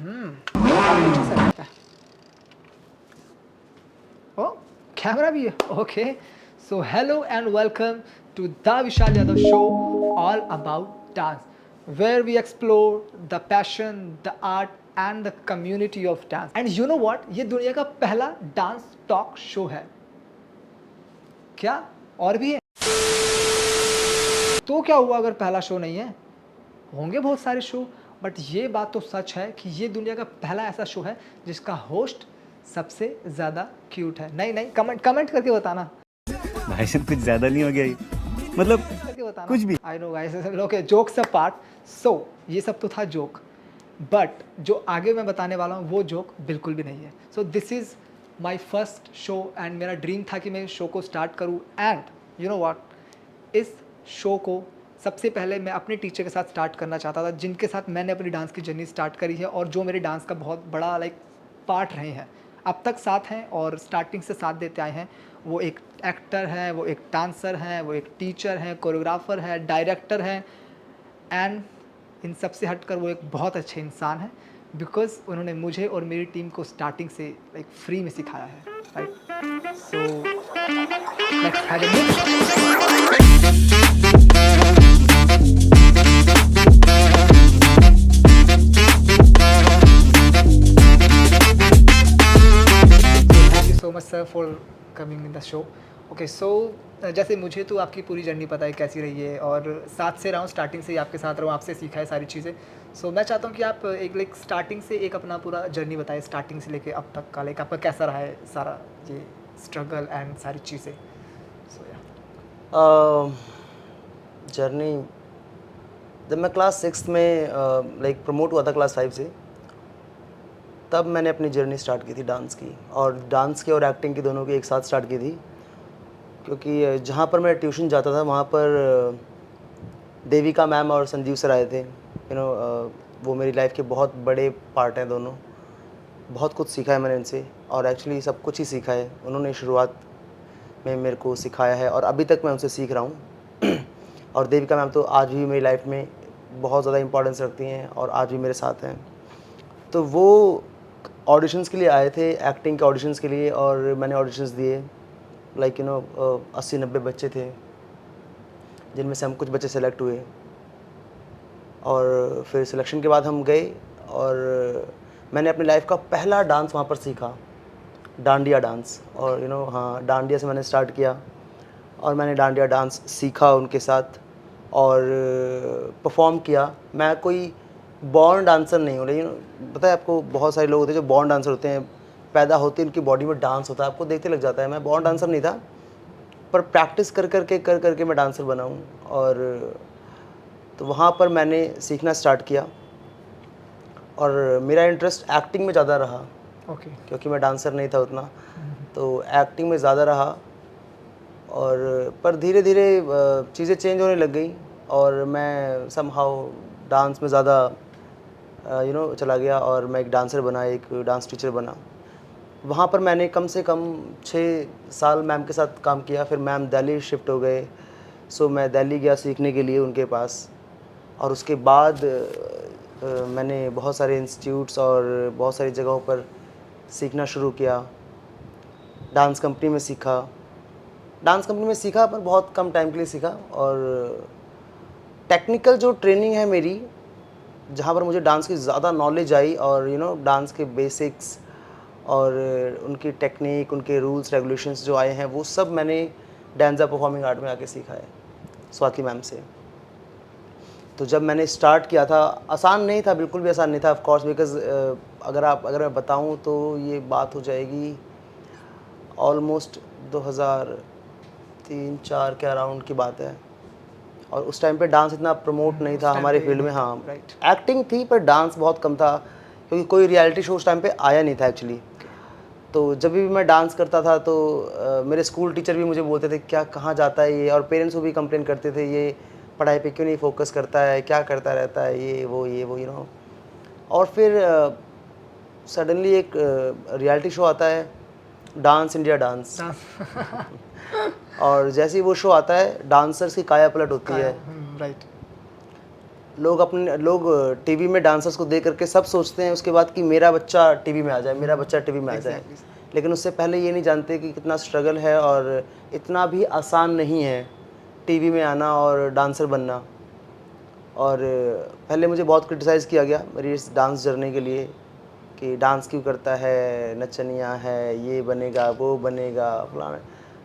पीछे से लगता है। ओ कैमरा भी है, okay. So hello and welcome to the Vishal Yadav show, all about dance, where we explore the passion, the art and the community of dance. And you know what, ये दुनिया का पहला डांस टॉक शो है। क्या और भी है? तो क्या हुआ अगर पहला शो नहीं है? होंगे बहुत सारे शो, बट ये बात तो सच है कि ये दुनिया का पहला ऐसा शो है जिसका होस्ट सबसे ज़्यादा क्यूट है। नहीं नहीं, कमेंट कमेंट करके बताना, भाई साहब कुछ ज्यादा नहीं हो गया ये? मतलब करके बताना। कुछ भी। I know guys, okay, jokes apart. So ये सब तो था जोक, बट जो आगे मैं बताने वाला हूँ वो जोक बिल्कुल भी नहीं है। So this is my first show and मेरा ड्रीम था कि मैं इस शो को स्टार्ट करूँ। एंड यू नो व्हाट, इस शो को सबसे पहले मैं अपने टीचर के साथ स्टार्ट करना चाहता था, जिनके साथ मैंने अपनी डांस की जर्नी स्टार्ट करी है और जो मेरे डांस का बहुत बड़ा पार्ट रहे हैं, अब तक साथ हैं और स्टार्टिंग से साथ देते आए हैं। वो एक एक्टर हैं, वो एक डांसर हैं, वो एक टीचर हैं, कोरियोग्राफर है, डायरेक्टर हैं, एंड इन सब से हटकर वो एक बहुत अच्छे इंसान हैं, बिकॉज उन्होंने मुझे और मेरी टीम को स्टार्टिंग से फ्री में सिखाया है, right? So let's have a look. Thank you so much sir for coming in the show. Okay, so जैसे मुझे तो आपकी पूरी जर्नी पता है कैसी रही है, और साथ से रहा हूँ, स्टार्टिंग से ही आपके साथ रहा हूँ, आपसे सीखा है सारी चीज़ें। सो मैं चाहता हूँ कि आप एक स्टार्टिंग से एक अपना पूरा जर्नी बताएं, स्टार्टिंग से लेके अब तक का आपका कैसा रहा है सारा ये स्ट्रगल एंड सारी चीज़ें। सो या जर्नी, जब मैं क्लास 6 में प्रमोट हुआ था क्लास 5 से, तब मैंने अपनी जर्नी स्टार्ट की थी डांस की, और डांस की और एक्टिंग की दोनों की एक साथ स्टार्ट की थी। क्योंकि जहाँ पर मैं ट्यूशन जाता था वहाँ पर देविका मैम और संजीव सर आए थे। वो मेरी लाइफ के बहुत बड़े पार्ट हैं दोनों। बहुत कुछ सीखा है मैंने इनसे, और एक्चुअली सब कुछ ही सीखा है। उन्होंने शुरुआत में मेरे को सिखाया है और अभी तक मैं उनसे सीख रहा हूँ। और देविका मैम तो आज भी मेरी लाइफ में बहुत ज़्यादा इंपॉर्टेंस रखती हैं और आज भी मेरे साथ हैं। तो वो ऑडिशंस के लिए आए थे, एक्टिंग के ऑडिशंस के लिए, और मैंने ऑडिशंस दिए। 80-90 बच्चे थे, जिनमें से हम कुछ बच्चे सेलेक्ट हुए, और फिर सिलेक्शन के बाद हम गए और मैंने अपनी लाइफ का पहला डांस वहाँ पर सीखा, डांडिया डांस। और हाँ, डांडिया से मैंने स्टार्ट किया और मैंने डांडिया डांस सीखा उनके साथ और परफॉर्म किया। मैं कोई बॉर्न डांसर नहीं हूँ, लेकिन पता है आपको, बहुत सारे लोग होते हैं जो बॉर्न डांसर होते हैं, पैदा होते हैं उनकी बॉडी में डांस होता है, आपको देखते लग जाता है। मैं बॉर्न डांसर नहीं था, पर प्रैक्टिस कर करके मैं डांसर बना हूँ। और तो वहाँ पर मैंने सीखना स्टार्ट किया और मेरा इंटरेस्ट एक्टिंग में ज़्यादा रहा। ओके, क्योंकि मैं डांसर नहीं था उतना, तो एक्टिंग में ज़्यादा रहा। और पर धीरे धीरे चीज़ें चेंज होने लग गई और मैं समहाउ डांस में ज़्यादा चला गया और मैं एक डांसर बना, एक डांस टीचर बना। वहाँ पर मैंने कम से कम 6 साल मैम के साथ काम किया। फिर मैम दिल्ली शिफ्ट हो गए, सो मैं दिल्ली गया सीखने के लिए उनके पास। और उसके बाद मैंने बहुत सारे इंस्टीट्यूट्स और बहुत सारी जगहों पर सीखना शुरू किया। डांस कंपनी में सीखा, पर बहुत कम टाइम के लिए सीखा। और टेक्निकल जो ट्रेनिंग है मेरी, जहाँ पर मुझे डांस की ज़्यादा नॉलेज आई, और डांस के बेसिक्स और उनकी टेक्निक, उनके रूल्स रेगुलेशंस जो आए हैं, वो सब मैंने डांसा परफॉर्मिंग आर्ट में आके सीखा है स्वाति मैम से। तो जब मैंने स्टार्ट किया था, आसान नहीं था, बिल्कुल भी आसान नहीं था ऑफ कोर्स, बिकॉज़ अगर मैं बताऊं तो ये बात हो जाएगी ऑलमोस्ट 2003-4 के अराउंड की बात है। और उस टाइम पे डांस इतना प्रमोट नहीं था हमारे फील्ड में। हाँ, राइट। एक्टिंग थी पर डांस बहुत कम था, क्योंकि कोई रियलिटी शो उस टाइम पे आया नहीं था एक्चुअली। तो जब भी मैं डांस करता था तो मेरे स्कूल टीचर भी मुझे बोलते थे क्या कहाँ जाता है ये, और पेरेंट्स को भी कंप्लेन करते थे ये पढ़ाई पे क्यों नहीं फोकस करता है, क्या करता रहता है, ये वो। और फिर सडनली एक रियलिटी शो आता है, डांस इंडिया डांस। और जैसे ही वो शो आता है, डांसर्स की काया पलट होती है। राइट। लोग टीवी में डांसर्स को देख करके सब सोचते हैं उसके बाद कि मेरा बच्चा टीवी में आ जाए, मेरा बच्चा टीवी में आ जाए। लेकिन उससे पहले ये नहीं जानते कि कितना स्ट्रगल है और इतना भी आसान नहीं है टीवी में आना और डांसर बनना। और पहले मुझे बहुत क्रिटिसाइज़ किया गया मेरी इस डांस जर्नी के लिए कि डांस क्यों करता है, नचनिया है, ये बनेगा वो बनेगा फलाना।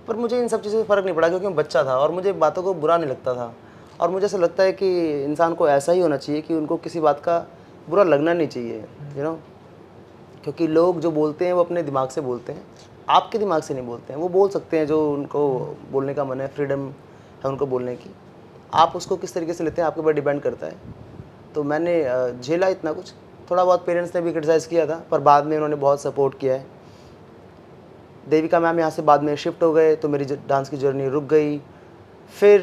पर मुझे इन सब चीज़ों से फ़र्क नहीं पड़ा क्योंकि मैं बच्चा था और मुझे बातों को बुरा नहीं लगता था। और मुझे ऐसा लगता है कि इंसान को ऐसा ही होना चाहिए कि उनको किसी बात का बुरा लगना नहीं चाहिए, यू नो। क्योंकि लोग जो बोलते हैं वो अपने दिमाग से बोलते हैं, आपके दिमाग से नहीं बोलते हैं। वो बोल सकते हैं जो उनको बोलने का मन है, फ्रीडम है उनको बोलने की। आप उसको किस तरीके से लेते हैं आपके ऊपर डिपेंड करता है। तो मैंने झेला इतना कुछ, थोड़ा बहुत पेरेंट्स ने भी क्रिटिसाइज़ किया था पर बाद में उन्होंने बहुत सपोर्ट किया है। देविका मैम यहाँ से बाद में शिफ्ट हो गए तो मेरी डांस की जर्नी रुक गई। फिर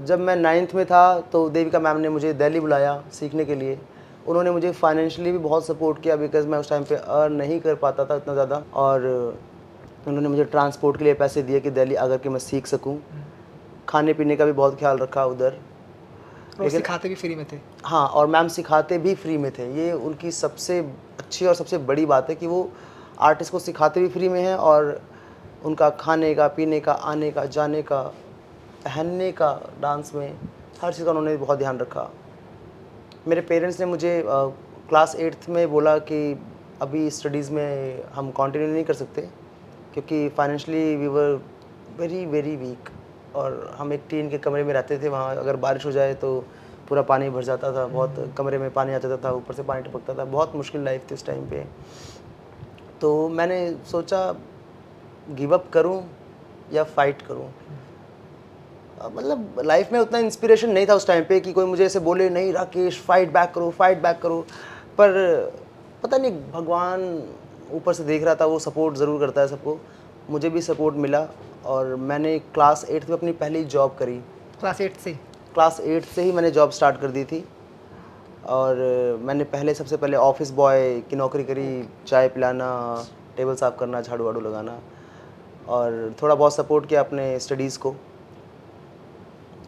जब मैं 9th में था तो देविका मैम ने मुझे दिल्ली बुलाया सीखने के लिए। उन्होंने मुझे फाइनेंशियली भी बहुत सपोर्ट किया बिकॉज़ मैं उस टाइम पे अर्न नहीं कर पाता था इतना ज़्यादा। और उन्होंने मुझे ट्रांसपोर्ट के लिए पैसे दिए कि दिल्ली आकर के मैं सीख सकूं। खाने पीने का भी बहुत ख्याल रखा उधर। और सिखाते भी फ्री में थे? हाँ, और मैम सिखाते भी फ्री में थे। ये उनकी सबसे अच्छी और सबसे बड़ी बात है कि वो आर्टिस्ट को सिखाते भी फ्री में हैं और उनका खाने का, पीने का, आने का, जाने का, पहनने का, डांस में हर चीज़ का उन्होंने बहुत ध्यान रखा। मेरे पेरेंट्स ने मुझे क्लास 8th में बोला कि अभी स्टडीज़ में हम कंटिन्यू नहीं कर सकते क्योंकि financially we were very very weak. और हम एक टीन के कमरे में रहते थे, वहाँ अगर बारिश हो जाए तो पूरा पानी भर जाता था, बहुत कमरे में पानी आ जाता था, ऊपर से पानी टपकता था, बहुत मुश्किल लाइफ थी उस टाइम पे। तो मैंने सोचा गिव अप करूं या फाइट करूं। मतलब लाइफ में उतना इंस्पिरेशन नहीं था उस टाइम पे कि कोई मुझे ऐसे बोले नहीं राकेश फाइट बैक करो, फाइट बैक करो। पर पता नहीं भगवान ऊपर से देख रहा था, वो सपोर्ट ज़रूर करता है सबको। मुझे भी सपोर्ट मिला और मैंने क्लास 8th में अपनी पहली जॉब करी। क्लास 8 से? क्लास 8 से ही मैंने जॉब स्टार्ट कर दी थी। और मैंने सबसे पहले ऑफिस बॉय की नौकरी करी, चाय पिलाना, टेबल साफ़ करना, झाड़ू वाड़ू लगाना, और थोड़ा बहुत सपोर्ट किया अपने स्टडीज़ को।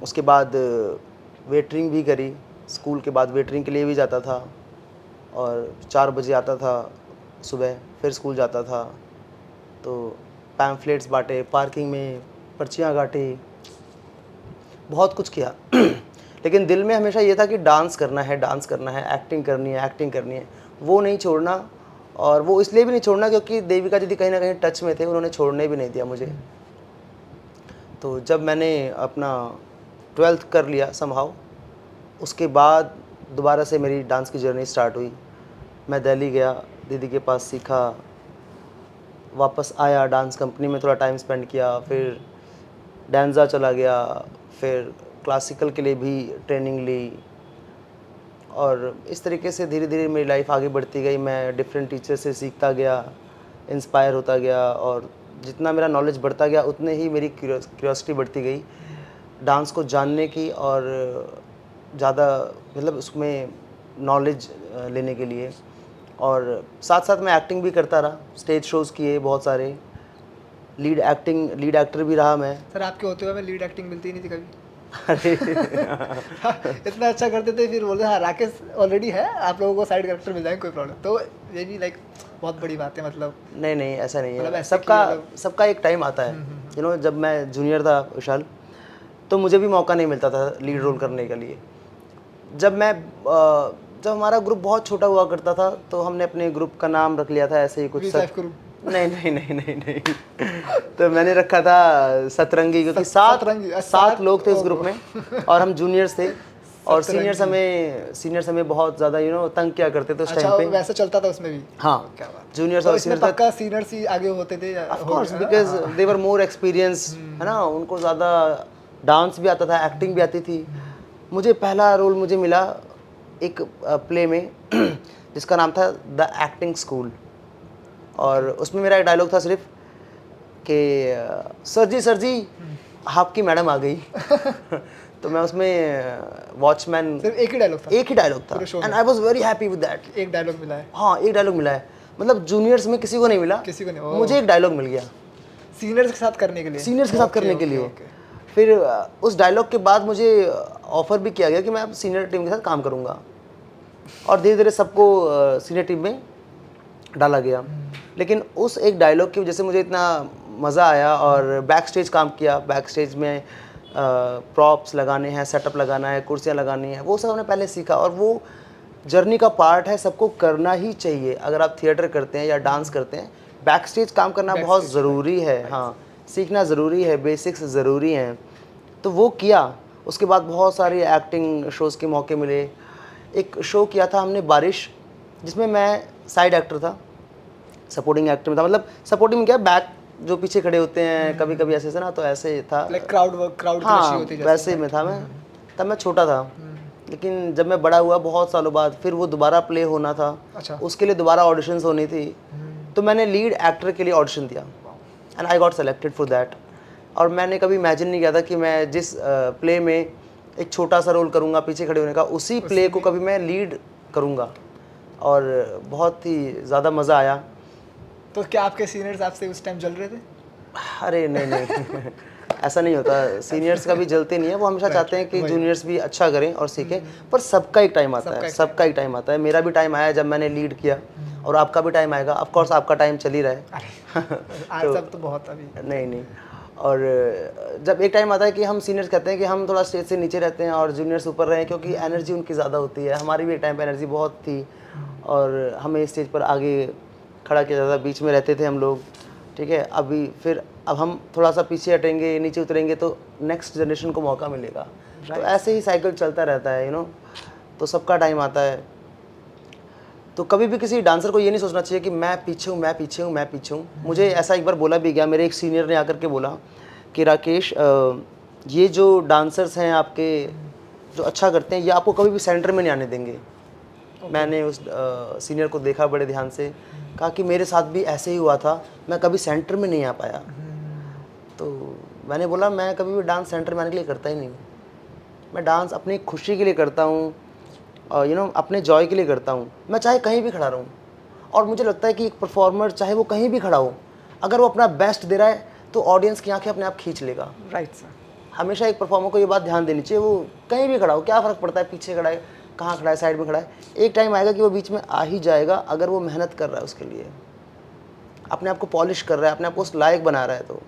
उसके बाद वेटरिंग भी करी, स्कूल के बाद वेटरिंग के लिए भी जाता था और 4 बजे आता था सुबह, फिर स्कूल जाता था। तो पैम्फलेट्स बाँटे, पार्किंग में पर्चियाँ काटी, बहुत कुछ किया। लेकिन दिल में हमेशा ये था कि डांस करना है, डांस करना है, एक्टिंग करनी है, एक्टिंग करनी है, वो नहीं छोड़ना। और वो इसलिए भी नहीं छोड़ना क्योंकि देविका दीदी कहीं ना कहीं टच में थे, उन्होंने छोड़ने भी नहीं दिया मुझे। तो जब मैंने अपना 12th कर लिया समहाउ, उसके बाद दोबारा से मेरी डांस की जर्नी स्टार्ट हुई। मैं दिल्ली गया, दीदी के पास सीखा, वापस आया, डांस कंपनी में थोड़ा टाइम स्पेंड किया, फिर डांसा चला गया, फिर क्लासिकल के लिए भी ट्रेनिंग ली। और इस तरीके से धीरे धीरे मेरी लाइफ आगे बढ़ती गई। मैं डिफरेंट टीचर से सीखता गया, इंस्पायर होता गया, और जितना मेरा नॉलेज बढ़ता गया उतने ही मेरी क्यूरियोसिटी बढ़ती गई डांस को जानने की और ज़्यादा मतलब उसमें नॉलेज लेने के लिए। और साथ साथ मैं एक्टिंग भी करता रहा, स्टेज शोज़ किए बहुत सारे, लीड एक्टर भी रहा मैं। सर आपके होते हुए मैं लीड एक्टिंग मिलती ही नहीं थी कभी। अरे इतना अच्छा करते थे, फिर बोलते हाँ राकेश ऑलरेडी है, आप लोगों को साइड कैरेक्टर मिल जाएंगे, कोई प्रॉब्लम। तो ये भी लाइक बहुत बड़ी बात है। मतलब नहीं ऐसा नहीं मतलब है, ऐसे सबका एक टाइम आता है। यू नो, जब मैं जूनियर था विशाल, तो मुझे भी मौका नहीं मिलता था लीड रोल करने के लिए। जब हमारा ग्रुप बहुत छोटा हुआ करता था तो हमने अपने ग्रुप का नाम रख लिया था ऐसे ही कुछ नहीं। तो मैंने रखा था सतरंगी, क्योंकि सात लोग थे उस ग्रुप में और हम जूनियर्स थे। और सीनियर्स हमें बहुत ज़्यादा तंग किया करते थे उस टाइम पे। वैसे चलता था उसमें भी? हाँ, क्या बात। जूनियर्स तो और इसमें पक्का सीनियर्स ही आगे होते थे? Of course, because they were more experience, है ना, उनको ज़्यादा डांस भी आता था, एक्टिंग भी आती थी। मुझे पहला रोल मिला एक प्ले में जिसका नाम था द एक्टिंग स्कूल, और उसमें मेरा एक डायलॉग था सिर्फ कि सर जी आपकी मैडम आ गई। तो मैं उसमें वॉचमैन, सिर्फ एक ही डायलॉग था and I was very happy with that. एक डायलॉग मिला है? हाँ, एक डायलॉग मिला है। मतलब जूनियर्स में किसी को नहीं मिला, मुझे एक डायलॉग मिल गया सीनियर्स के साथ करने के लिए। फिर उस डायलॉग के बाद मुझे ऑफ़र भी किया गया कि मैं अब सीनियर टीम के साथ काम करूँगा, और धीरे धीरे सबको सीनियर टीम में डाला गया। लेकिन उस एक डायलॉग की वजह से मुझे इतना मज़ा आया, और बैक स्टेज काम किया। बैक स्टेज में प्रॉप्स लगाने हैं, सेटअप लगाना है, कुर्सियाँ लगानी है, वो सब हमने पहले सीखा, और वो जर्नी का पार्ट है, सबको करना ही चाहिए। अगर आप थिएटर करते हैं या डांस करते हैं, बैक स्टेज काम करना बहुत ज़रूरी है। हाँ, सीखना ज़रूरी है, बेसिक्स ज़रूरी हैं। तो वो किया। उसके बाद बहुत सारी एक्टिंग शोज़ के मौके मिले। एक शो किया था हमने बारिश, जिसमें मैं साइड एक्टर था, सपोर्टिंग एक्टर में था। मतलब सपोर्टिंग में क्या, बैक जो पीछे खड़े होते हैं कभी कभी ऐसे से ना, तो ऐसे था। लाइक क्राउड वर्क, क्राउड हाँ, होती है वैसे में था मैं। तब मैं छोटा था, लेकिन जब मैं बड़ा हुआ बहुत सालों बाद, फिर वो दोबारा प्ले होना था। अच्छा। उसके लिए दोबारा ऑडिशंस होनी थी, तो मैंने लीड एक्टर के लिए ऑडिशन दिया, and I got selected for that. और मैंने कभी इमेजिन नहीं किया था कि मैं जिस प्ले में एक छोटा सा रोल करूँगा पीछे खड़े होने का, उसी प्ले को कभी मैं लीड करूँगा, और बहुत ही ज़्यादा मज़ा आया। तो क्या आपके सीनियर्स आपसे उस टाइम जल रहे थे? अरे नहीं नहीं ऐसा नहीं होता, सीनियर्स कभी जलते नहीं है। वो हमेशा चाहते हैं कि जूनियर्स भी अच्छा करें और सीखें, पर सबका एक टाइम आता है, सबका एक टाइम आता है। मेरा भी टाइम आया जब मैंने लीड किया, और आपका भी टाइम आएगा। ऑफ कोर्स आपका टाइम चल ही रहा है। आज सब तो बहुत अभी। नहीं। और जब एक टाइम आता है कि हम सीनियर्स कहते हैं कि हम थोड़ा स्टेज से नीचे रहते हैं और जूनियर्स ऊपर रहे, क्योंकि एनर्जी उनकी ज़्यादा होती है। हमारी भी एक टाइम पर एनर्जी बहुत थी, और हमें स्टेज पर आगे खड़ा किया जाता, बीच में रहते थे हम लोग, ठीक है। अब हम थोड़ा सा पीछे हटेंगे, नीचे उतरेंगे, तो नेक्स्ट जनरेशन को मौका मिलेगा। तो ऐसे ही साइकिल चलता रहता है, तो सबका टाइम आता है। तो कभी भी किसी डांसर को ये नहीं सोचना चाहिए कि मैं पीछे हूँ, मैं पीछे हूँ, मैं पीछे हूँ। मुझे ऐसा एक बार बोला भी गया, मेरे एक सीनियर ने आकर के बोला कि राकेश, ये जो डांसर्स हैं आपके, जो अच्छा करते हैं, ये आपको कभी भी सेंटर में नहीं आने देंगे। मैंने उस सीनियर को देखा बड़े ध्यान से, कहा कि मेरे साथ भी ऐसे ही हुआ था, मैं कभी सेंटर में नहीं आ पाया। तो मैंने बोला, मैं कभी भी डांस सेंटर में आने के लिए करता ही नहीं हूँ। मैं डांस अपनी खुशी के लिए करता हूँ, अपने जॉय के लिए करता हूँ। मैं चाहे कहीं भी खड़ा रहूँ, और मुझे लगता है कि एक परफॉर्मर चाहे वो कहीं भी खड़ा हो, अगर वो अपना बेस्ट दे रहा है, तो ऑडियंस की आंखें अपने आप खींच लेगा। Right sir. हमेशा एक परफॉर्मर को ये बात ध्यान देनी चाहिए, वो कहीं भी खड़ा हो, क्या फ़र्क पड़ता है पीछे खड़ा है, कहाँ खड़ा है, साइड में खड़ा है। एक टाइम आएगा कि वो बीच में आ ही जाएगा, अगर वो मेहनत कर रहा है उसके लिए, अपने आप को पॉलिश कर रहा है, अपने आप को उस लायक बना रहा है। तो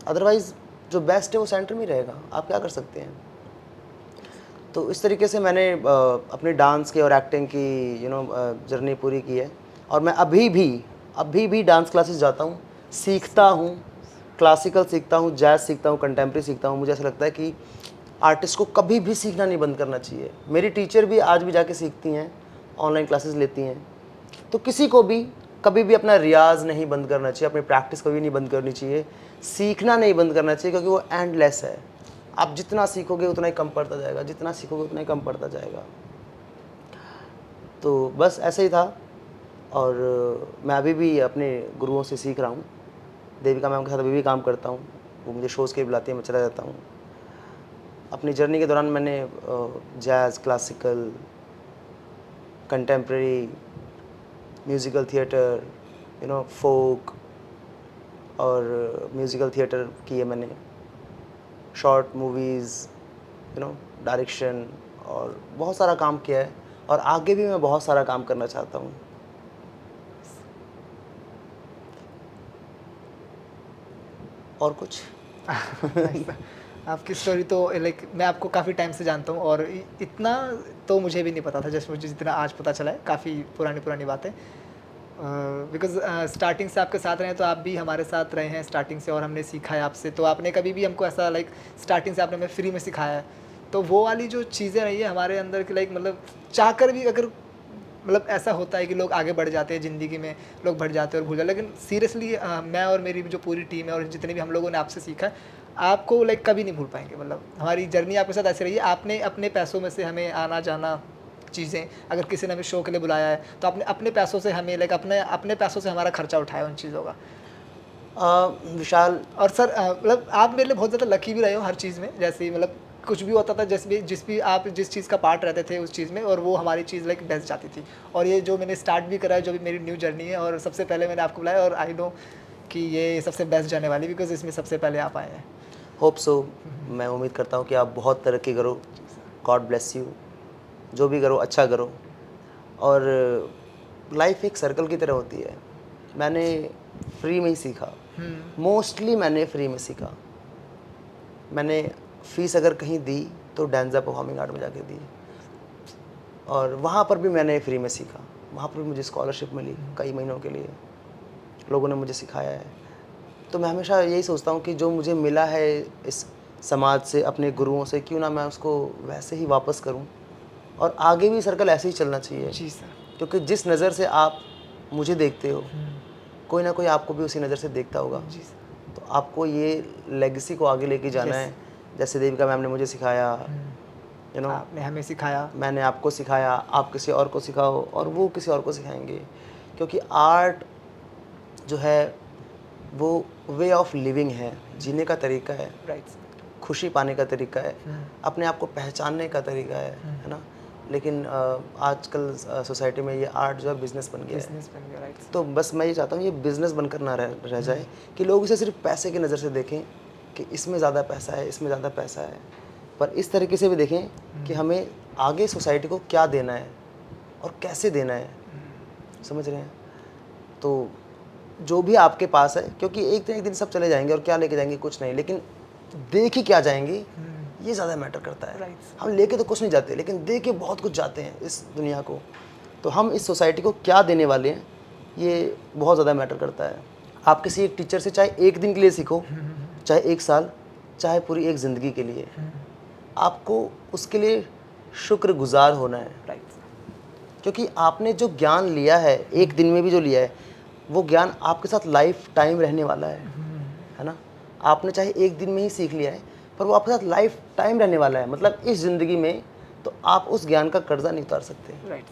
अदरवाइज़ जो बेस्ट है वो सेंटर में ही रहेगा, आप क्या कर सकते हैं। तो इस तरीके से मैंने अपने डांस के और एक्टिंग की जर्नी पूरी की है। और मैं अभी भी डांस क्लासेस जाता हूँ, सीखता हूँ, क्लासिकल सीखता हूँ, जैज़ सीखता हूँ, कंटेम्प्रेरी सीखता हूँ। मुझे ऐसा लगता है कि आर्टिस्ट को कभी भी सीखना नहीं बंद करना चाहिए। मेरी टीचर भी आज भी जाके सीखती हैं, ऑनलाइन क्लासेस लेती हैं। तो किसी को भी कभी भी अपना रियाज़ नहीं बंद करना चाहिए, अपनी प्रैक्टिस कभी नहीं बंद करनी चाहिए, सीखना नहीं बंद करना चाहिए, क्योंकि वो एंडलेस है। आप जितना सीखोगे उतना ही कम पड़ता जाएगा, जितना सीखोगे उतना ही कम पड़ता जाएगा। तो बस ऐसे ही था, और मैं अभी भी अपने गुरुओं से सीख रहा हूँ। देविका मैम के साथ अभी भी काम करता हूँ, वो मुझे शोज़ के बुलाती है, मैं चला जाता हूँ। अपनी जर्नी के दौरान मैंने jazz, classical, contemporary, musical theatre, folk और म्यूज़िकल थिएटर किए मैंने, शॉर्ट मूवीज़, डायरेक्शन, और बहुत सारा काम किया है, और आगे भी मैं बहुत सारा काम करना चाहता हूँ। और कुछ आपकी स्टोरी तो लाइक मैं आपको काफ़ी टाइम से जानता हूँ, और इतना तो मुझे भी नहीं पता था, जैसे मुझे जितना आज पता चला है। काफ़ी पुरानी बातें, बिकॉज स्टार्टिंग से आपके साथ रहे हैं, तो आप भी हमारे साथ रहे हैं स्टार्टिंग से, और हमने सीखा है आपसे। तो आपने कभी भी हमको ऐसा लाइक स्टार्टिंग से आपने हमें फ्री में सिखाया है। तो वो वाली जो चीज़ें रही है हमारे अंदर की, लाइक मतलब चाह कर भी, अगर मतलब ऐसा होता है कि लोग आगे बढ़ जाते हैं ज़िंदगी में, लोग बढ़ जाते हैं और भूल जाते हैं, लेकिन सीरियसली मैं और मेरी जो पूरी टीम है और जितने भी हम लोगों ने आपसे सीखा है, आपको लाइक कभी नहीं भूल पाएंगे। मतलब हमारी जर्नी आपके साथ ऐसी रही है। आपने अपने पैसों में से हमें आना जाना चीज़ें, अगर किसी ने हमें शो के लिए बुलाया है, तो आपने अपने पैसों से हमें लाइक अपने पैसों से हमारा खर्चा उठाया उन चीज़ों का। विशाल, और सर मतलब आप मेरे लिए बहुत ज़्यादा लकी भी रहे हो हर चीज़ में। जैसे ही मतलब कुछ भी होता था, आप जिस चीज़ का पार्ट रहते थे उस चीज़ में, और वो हमारी चीज़ लाइक बेस्ट जाती थी। और ये जो मैंने स्टार्ट भी करा है, जो भी मेरी न्यू जर्नी है, और सबसे पहले मैंने आपको बुलाया, और आई नो कि ये सबसे बेस्ट जाने वाली, बिकॉज इसमें सबसे पहले आप आए हैं। Hope so. मैं उम्मीद करता हूँ कि आप बहुत तरक्की करो, गॉड ब्लेस यू, जो भी करो अच्छा करो। और लाइफ एक सर्कल की तरह होती है। मैंने फ्री में ही सीखा, मोस्टली मैंने फ्री में सीखा। मैंने फ़ीस अगर कहीं दी तो डांजा परफॉर्मिंग आर्ट में जाके दी, और वहाँ पर भी मैंने फ्री में सीखा। वहाँ पर भी मुझे स्कॉलरशिप मिली कई महीनों के लिए, लोगों ने मुझे सिखाया है। तो मैं हमेशा यही सोचता हूँ कि जो मुझे मिला है इस समाज से, अपने गुरुओं से, क्यों ना मैं उसको वैसे ही वापस करूँ, और आगे भी सर्कल ऐसे ही चलना चाहिए। जी सर। क्योंकि जिस नज़र से आप मुझे देखते हो, कोई ना कोई आपको भी उसी नज़र से देखता होगा। जी सर। तो आपको ये लेगेसी को आगे लेके जाना Yes. है। जैसे देविका मैम ने मुझे सिखाया, यू नो, आपने हमें सिखाया। मैंने आपको सिखाया, आप किसी और को सिखाओ और वो किसी और को सिखाएंगे। क्योंकि आर्ट जो है वो वे ऑफ लिविंग है, जीने का तरीका है, राइट। खुशी पाने का तरीका है, अपने आप को पहचानने का तरीका है ना। लेकिन आजकल सोसाइटी में ये आर्ट जो है बिज़नेस बन गया है। बिजनेस बन गया। राइट। तो बस मैं ये चाहता हूँ ये बिज़नेस बनकर ना रह जाए, कि लोग इसे सिर्फ पैसे की नज़र से देखें कि इसमें ज़्यादा पैसा है, इसमें ज़्यादा पैसा है, पर इस तरीके से भी देखें कि हमें आगे सोसाइटी को क्या देना है और कैसे देना है। समझ रहे हैं? तो जो भी आपके पास है, क्योंकि एक दिन सब चले जाएंगे और क्या लेके जाएंगे, कुछ नहीं, लेकिन दे के क्या जाएंगे ये ज़्यादा मैटर करता है। Right. हम लेके तो कुछ नहीं जाते, लेकिन दे के बहुत कुछ जाते हैं इस दुनिया को। तो हम इस सोसाइटी को क्या देने वाले हैं ये बहुत ज़्यादा मैटर करता है। आप किसी एक टीचर से चाहे एक दिन के लिए सीखो, चाहे एक साल, चाहे पूरी एक ज़िंदगी के लिए, आपको उसके लिए शुक्रगुजार होना है। राइट। क्योंकि आपने जो ज्ञान लिया है, एक दिन में भी जो लिया है, वो ज्ञान आपके साथ लाइफ टाइम रहने वाला है ना। आपने चाहे एक दिन में ही सीख लिया है, पर वो आपके साथ लाइफ टाइम रहने वाला है। मतलब इस ज़िंदगी में तो आप उस ज्ञान का कर्जा नहीं उतार सकते। राइट।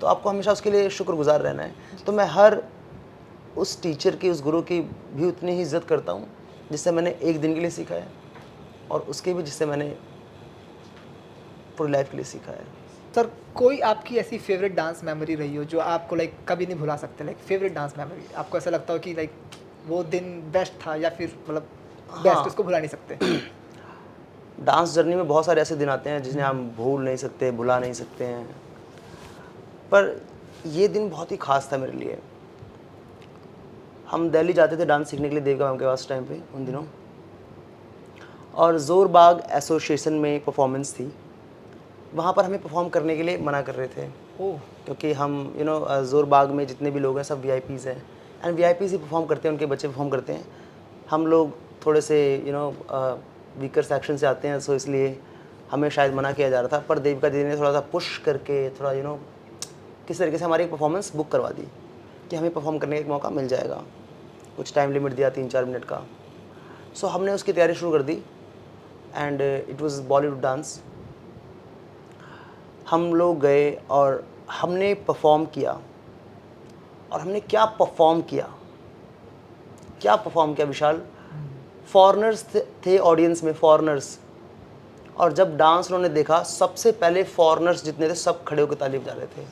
तो आपको हमेशा उसके लिए शुक्रगुजार रहना है। तो मैं हर उस टीचर की, उस गुरु की भी उतनी ही इज़्ज़त करता हूँ जिससे मैंने एक दिन के लिए सीखा है, और उसके भी जिससे मैंने पूरी लाइफ के लिए सीखा है। सर, कोई आपकी ऐसी फेवरेट डांस मेमोरी रही हो जो आपको लाइक कभी नहीं भुला सकते, लाइक फेवरेट डांस मेमोरी आपको ऐसा लगता हो कि लाइक वो दिन बेस्ट था, या फिर मतलब बेस्ट, उसको भुला नहीं सकते? डांस जर्नी में बहुत सारे ऐसे दिन आते हैं जिन्हें हम भूल नहीं सकते, भुला नहीं सकते हैं, पर ये दिन बहुत ही ख़ास था मेरे लिए। हम दिल्ली जाते थे डांस सीखने के लिए देविका मैम के पास टाइम पे उन दिनों, और ज़ोरबाग एसोसिएशन में परफॉर्मेंस थी। वहाँ पर हमें परफॉर्म करने के लिए मना कर रहे थे, ओह। क्योंकि हम ज़ोरबाग में जितने भी लोग हैं सब वीआईपीज़ हैं, एंड वीआईपीज़ ही परफॉर्म करते हैं, उनके बच्चे परफॉर्म करते हैं। हम लोग थोड़े से वीकर सेक्शन से आते हैं, सो इसलिए हमें शायद मना किया जा रहा था। पर देविका दीदी ने थोड़ा सा पुश करके, थोड़ा किस तरीके से हमारी एक परफॉर्मेंस बुक करवा दी कि हमें परफॉर्म करने का एक मौका मिल जाएगा। कुछ टाइम लिमिट दिया, 3-4 मिनट का। सो हमने उसकी तैयारी शुरू कर दी, and it was Bollywood dance. हम लोग गए और हमने परफॉर्म किया, और हमने क्या परफॉर्म किया, क्या परफॉर्म किया विशाल। फॉरेनर्स थे ऑडियंस में, फॉरेनर्स। और जब डांस उन्होंने देखा, सबसे पहले फॉरेनर्स जितने थे सब खड़े होकर ताली बजा रहे थे।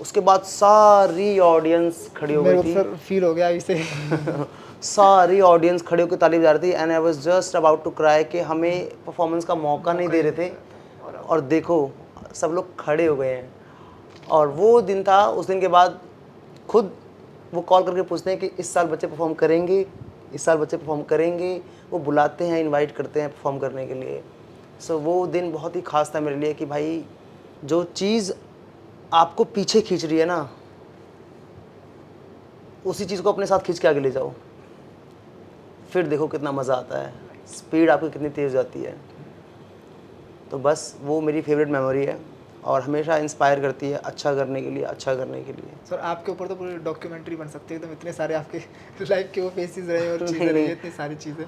उसके बाद सारी ऑडियंस खड़ी हो गई थी। सर फील हो गया इसे। सारी ऑडियंस खड़े होकर ताली बजा रही थी, and I was just about to cry कि हमें परफॉर्मेंस का मौका नहीं दे रहे थे, और देखो सब लोग खड़े हो गए हैं। और वो दिन था, उस दिन के बाद खुद वो कॉल करके पूछते हैं कि इस साल बच्चे परफॉर्म करेंगे, इस साल बच्चे परफॉर्म करेंगे। वो बुलाते हैं, इनवाइट करते हैं परफॉर्म करने के लिए। सो वो दिन बहुत ही ख़ास था मेरे लिए कि भाई जो चीज़ आपको पीछे खींच रही है ना, उसी चीज़ को अपने साथ खींच के आगे ले जाओ, फिर देखो कितना मज़ा आता है, स्पीड आपकी कितनी तेज़ जाती है। तो बस वो मेरी फेवरेट मेमोरी है, और हमेशा इंस्पायर करती है अच्छा करने के लिए, अच्छा करने के लिए। सर आपके ऊपर तो पूरी डॉक्यूमेंट्री बन सकती है, एकदम इतने सारे आपके लाइफ के वो फेसेस रहे और चीज़ें रही, इतनी सारी चीज़ें।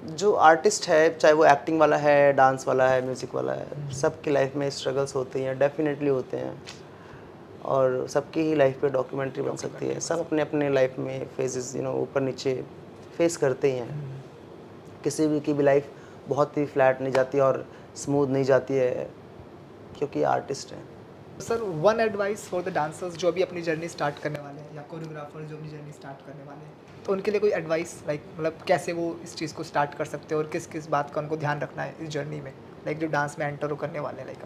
जो आर्टिस्ट है, चाहे वो एक्टिंग वाला है, डांस वाला है, म्यूज़िक वाला है, सबकी लाइफ में स्ट्रगल्स होते हैं, डेफिनेटली होते हैं, और सबकी ही लाइफ पे डॉक्यूमेंट्री बन सकती है। सब अपने अपने लाइफ में फेजेस ऊपर नीचे फेस करते ही हैं। किसी भी की भी लाइफ बहुत ही फ्लैट नहीं जाती और स्मूथ नहीं जाती है, क्योंकि आर्टिस्ट हैं। Sir one advice for the dancers जो अभी अपनी जर्नी स्टार्ट करने वाले हैं, या कोरियोग्राफर जो अपनी जर्नी स्टार्ट करने वाले हैं, तो उनके लिए कोई एडवाइस लाइक मतलब कैसे वो इस चीज़ को स्टार्ट कर सकते हैं और किस किस बात का उनको ध्यान रखना है इस जर्नी में? लाइक जो डांस में एंटर करने वाले हैं लाइक?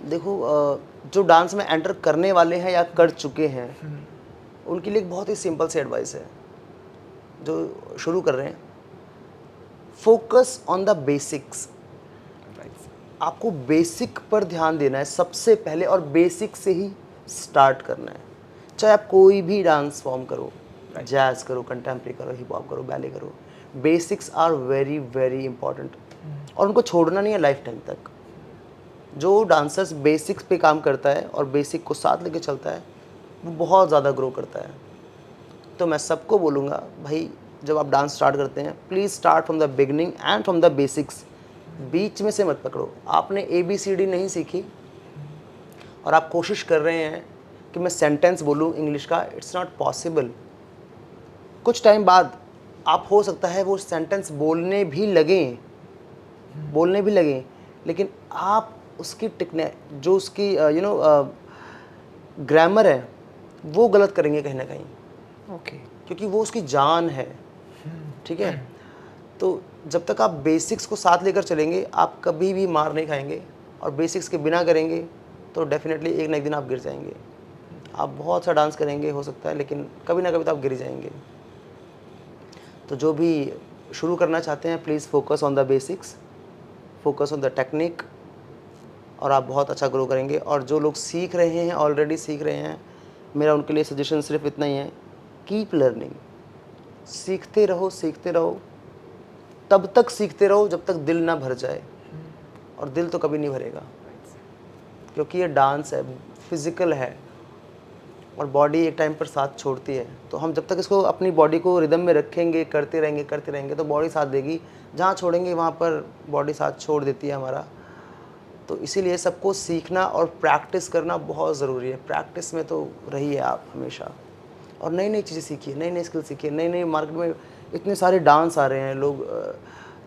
देखो जो डांस में एंटर करने वाले हैं या कर चुके हैं उनके लिए एक बहुत ही सिंपल सी एडवाइस है जो शुरू कर रहे हैं। Focus on the basics. आपको बेसिक पर ध्यान देना है सबसे पहले, और बेसिक से ही स्टार्ट करना है। चाहे आप कोई भी डांस फॉर्म करो, जैज़ करो, कंटेम्प्रेरी करो, हिप हॉप करो, बैले करो, basics are very very important और उनको छोड़ना नहीं है लाइफ टाइम तक। जो डांसर्स बेसिक्स पे काम करता है और बेसिक को साथ लेके चलता है वो बहुत ज़्यादा ग्रो करता है। तो मैं सबको बोलूँगा भाई, जब आप डांस स्टार्ट करते हैं please start from the beginning and from the basics. बीच में से मत पकड़ो। आपने ABCD नहीं सीखी और आप कोशिश कर रहे हैं कि मैं सेंटेंस बोलूँ इंग्लिश का, इट्स नॉट पॉसिबल। कुछ टाइम बाद आप हो सकता है वो सेंटेंस बोलने भी लगें, लेकिन आप उसकी टिकने जो उसकी ग्रामर है वो गलत करेंगे कहीं ना कहीं, ओके। क्योंकि वो उसकी जान है। ठीक है, तो जब तक आप बेसिक्स को साथ लेकर चलेंगे आप कभी भी मार नहीं खाएंगे, और बेसिक्स के बिना करेंगे तो डेफिनेटली एक ना एक दिन आप गिर जाएंगे। आप बहुत सा डांस करेंगे हो सकता है, लेकिन कभी ना कभी तो आप गिर जाएंगे। तो जो भी शुरू करना चाहते हैं please focus on the basics, focus on the technique, और आप बहुत अच्छा ग्रो करेंगे। और जो लोग सीख रहे हैं, ऑलरेडी सीख रहे हैं, मेरा उनके लिए सजेशन सिर्फ इतना ही है, कीप लर्निंग। सीखते रहो, तब तक सीखते रहो जब तक दिल ना भर जाए, और दिल तो कभी नहीं भरेगा, क्योंकि ये डांस है, फिज़िकल है, और बॉडी एक टाइम पर साथ छोड़ती है। तो हम जब तक इसको अपनी बॉडी को रिदम में रखेंगे, करते रहेंगे तो बॉडी साथ देगी। जहाँ छोड़ेंगे वहाँ पर बॉडी साथ छोड़ देती है हमारा। तो इसीलिए सबको सीखना और प्रैक्टिस करना बहुत ज़रूरी है। प्रैक्टिस में तो रहिए आप हमेशा, और नई नई चीज़ें सीखिए, नई नई स्किल सीखिए। नई नई मार्केट में इतने सारे डांस आ रहे हैं, लोग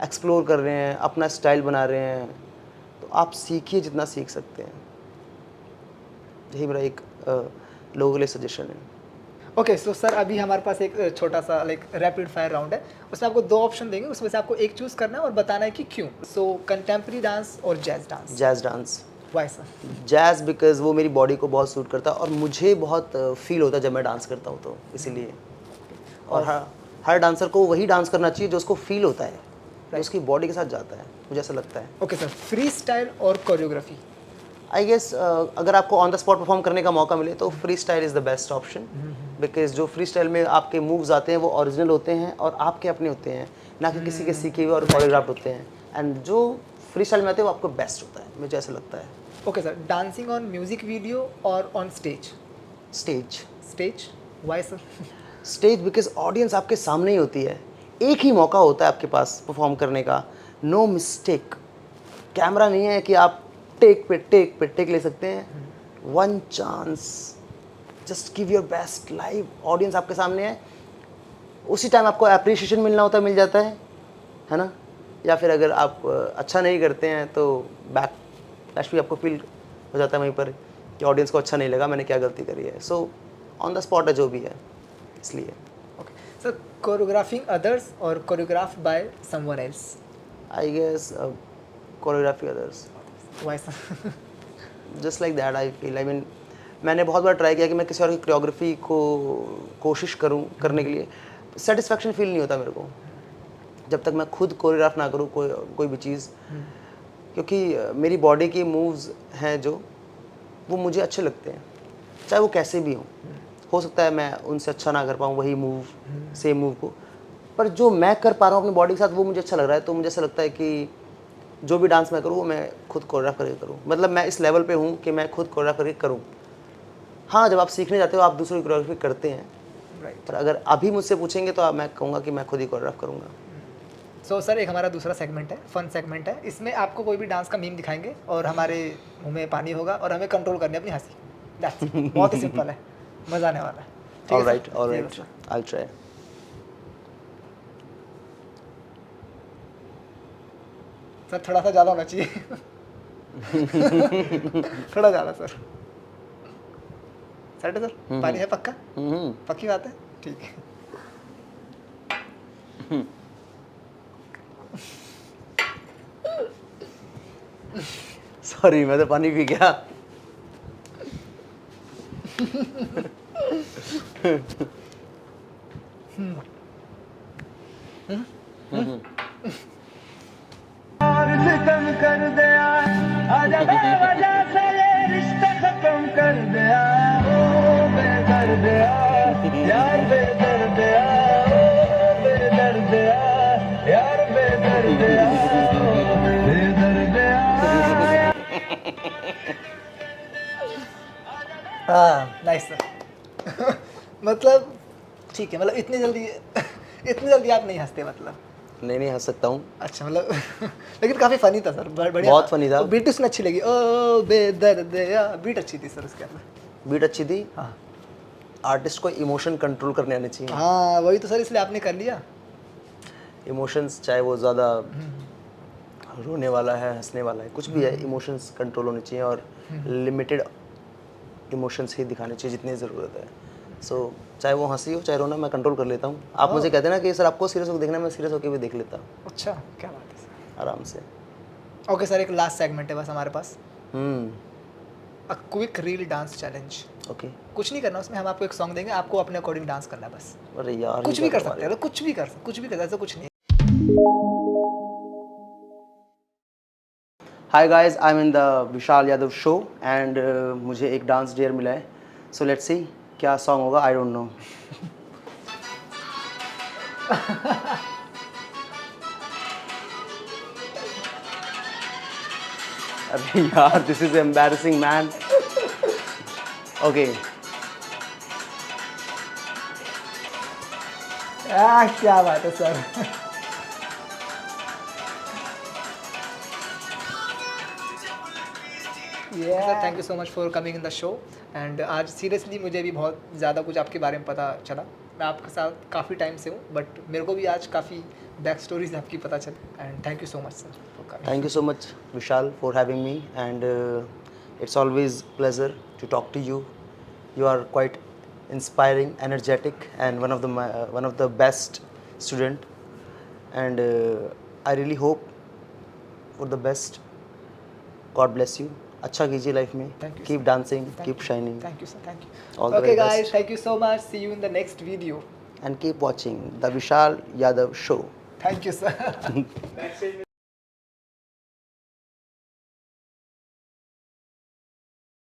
एक्सप्लोर कर रहे हैं, अपना स्टाइल बना रहे हैं। तो आप सीखिए जितना सीख सकते हैं। यही मेरा एक लोगों के लिए सजेशन है। ओके, सो सर अभी हमारे पास एक छोटा सा लाइक रैपिड फायर राउंड है। उसमें आपको 2 ऑप्शन देंगे, उसमें से आपको एक चूज़ करना है और बताना है कि क्यों। सो कंटेम्प्रेरी डांस और jazz dance? Jazz dance. Why sir? Jazz because वो मेरी बॉडी को बहुत सूट करता है और मुझे बहुत फील होता है जब मैं डांस करता हूँ, तो इसीलिए। और हर डांसर को वही डांस करना चाहिए जो उसको फील होता है, जो उसकी बॉडी के साथ जाता है, मुझे ऐसा लगता है। ओके सर, फ्री स्टाइल और कोरियोग्राफी? आई गेस अगर आपको ऑन द स्पॉट परफॉर्म करने का मौका मिले तो free style is the best option, because जो फ्री स्टाइल में आपके मूव्स आते हैं वो ओरिजिनल होते हैं और आपके अपने होते हैं, ना कि किसी के सीखे हुए और कोरियोग्राफ होते हैं। एंड जो फ्री स्टाइल में आते हैं वो आपको बेस्ट होता है, मुझे ऐसा लगता है। Okay sir, dancing on music video और on stage? Stage. Stage, why sir? Stage because audience आपके सामने ही होती है, एक ही मौका होता है आपके पास परफॉर्म करने का, नो मिस्टेक। कैमरा नहीं है कि आप टेक पे टेक ले सकते हैं। One chance, just give your best live. Audience आपके सामने है, उसी टाइम आपको अप्रिशिएशन मिलना होता है, मिल जाता है ना। या फिर अगर आप अच्छा नहीं करते हैं तो बैकलैश भी आपको फील हो जाता है वहीं पर कि ऑडियंस को अच्छा नहीं लगा, मैंने क्या गलती करी है। सो ऑन द स्पॉट है जो भी है, इसलिए। ओके सर, कोरियोग्राफिंग अदर्स और choreograph by someone else? I guess choreography others. Why sir? Just like that I feel. I mean मैंने बहुत बार ट्राई किया कि मैं किसी और की कोरियोग्राफी को कोशिश करूं करने के लिए, सेटिस्फेक्शन फील नहीं होता मेरे को जब तक मैं खुद कोरियोग्राफ ना करूं कोई भी चीज़, क्योंकि मेरी बॉडी के मूव्स हैं जो वो मुझे अच्छे लगते हैं, चाहे वो कैसे भी हों। हो सकता है मैं उनसे अच्छा ना कर पाऊँ वही मूव, सेम मूव को, पर जो मैं कर पा रहा हूँ अपनी बॉडी के साथ वो मुझे अच्छा लग रहा है। तो मुझे ऐसा लगता है कि जो भी डांस मैं करूँ वो मैं खुद कोरियोग्राफ करके करूँ। मतलब मैं इस लेवल पे हूँ कि मैं खुद कोरियोग्राफ करके करूँ। हाँ, जब आप सीखने जाते हो आप दूसरों की कोरियोग्राफी करते हैं, राइट। पर अगर अभी मुझसे पूछेंगे तो मैं कहूँगा कि मैं खुद ही कोरियोग्राफ करूँगा। सो सर एक हमारा दूसरा सेगमेंट है, फन सेगमेंट है। इसमें आपको कोई भी डांस का मीम दिखाएंगे और हमारे मुंह में पानी होगा और हमें कंट्रोल करनी है अपनी हंसी। That's it. बहुत ही सिंपल है, मज़ा आने वाला है। ठीक है ऑल सर? राइट, ठीक है सर। I try. सर थोड़ा सा ज़्यादा होना चाहिए। थोड़ा ज़्यादा सर। सेट है सर? पानी है पक्का? पक्की बात है? ठीक है। सॉरी मैं तो पानी पी गया। हाँ नाइस सर। मतलब ठीक है, मतलब इतनी जल्दी इतनी जल्दी आप नहीं हंसते मतलब। नहीं हंस सकता हूँ। अच्छा मतलब लेकिन काफ़ी फनी था सर, बढ़िया बहुत funny था। बीट उसने अच्छी लगी, ओ बेदर्दिया, बीट अच्छी थी सर उसके अंदर। बीट अच्छी थी। हाँ आर्टिस्ट को इमोशन कंट्रोल करने आने चाहिए। हाँ वही तो सर, इसलिए आपने कर लिया। इमोशंस चाहे वो ज़्यादा रोने वाला है, हंसने वाला है, कुछ भी है, इमोशंस कंट्रोल होने चाहिए और लिमिटेड इमोशंस ही दिखाने चाहिए जितनी ज़रूरत है। सो चाहे वो हंसी हो चाहे रोना, मैं कंट्रोल कर लेता हूँ। आप मुझे कहते हैं ना कि सर आपको सीरियस होकर देखना है, मैं सीरियस होकर भी देख लेता हूँ अच्छा क्या बात है सर। आराम से। ओके सर, एक लास्ट सेगमेंट है बस हमारे पास, hmm, a quick reel dance challenge. Okay. कुछ नहीं करना उसमें, हम आपको एक सॉन्ग देंगे, आपको अपने अकॉर्डिंग डांस करना है बस। अरे यार कुछ ये भी क्या कर करवा सकते रहे हैं, कुछ भी कर सकते, ऐसा कुछ नहीं है। Hi guys, I am in the Vishal Yadav show and मुझे एक डांस डेयर मिला है। सो लेट्स सी क्या सॉन्ग होगा, आई डोंट नो। अरे यार this is embarrassing man. Okay क्या बात है sir. Thank you so much for coming in the show. And आज सीरियसली मुझे भी बहुत ज़्यादा कुछ आपके बारे में पता चला। मैं आपके साथ काफ़ी टाइम से हूँ, बट मेरे को भी आज काफ़ी बैक स्टोरीज आपकी पता चली। And thank you so much sir for coming. Thank you so much Vishal for having me and it's always pleasure to talk to you. You are quite inspiring, energetic, and one of the best student. And I really hope for the best. God bless you. अच्छा कीजिए life में. Thank you, Keep sir. dancing. Keep shining. Thank you sir, thank you. All the Okay very guys, best. thank you so much. See you in the next video. And keep watching the Vishal Yadav Show. Thank you sir.